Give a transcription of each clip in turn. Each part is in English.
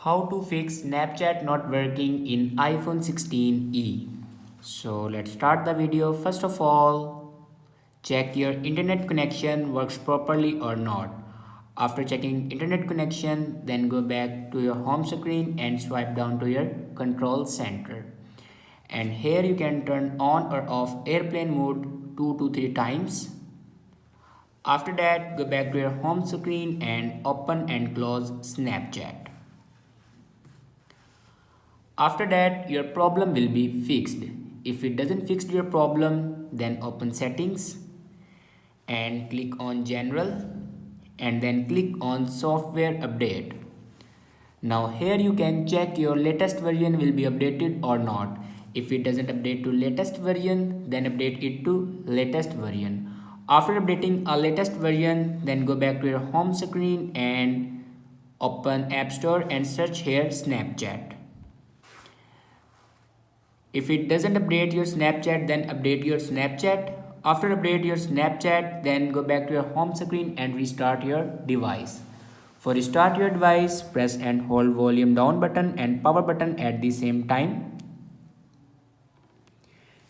How to fix Snapchat not working in iPhone 16e. So let's start the video. First of all, check your internet connection works properly or not. After checking internet connection, then go back to your home screen and swipe down to your control center. And here you can turn on or off airplane mode 2 to 3 times. After that, go back to your home screen and open and close Snapchat. After that, your problem will be fixed. If it doesn't fix your problem, then open settings and click on general and then click on software update. Now here you can check your latest version will be updated or not. If it doesn't update to latest version, then update it to latest version. After updating a latest version, then go back to your home screen and open App Store and search here Snapchat. If it doesn't update your Snapchat, then update your Snapchat. After update your Snapchat, then go back to your home screen and restart your device. For restart your device, press and hold volume down button and power button at the same time.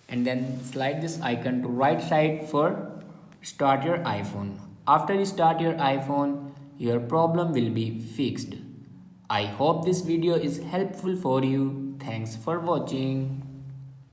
And then slide this icon to right side for start your iPhone. After you start your iPhone, your problem will be fixed. I hope this video is helpful for you. Thanks for watching.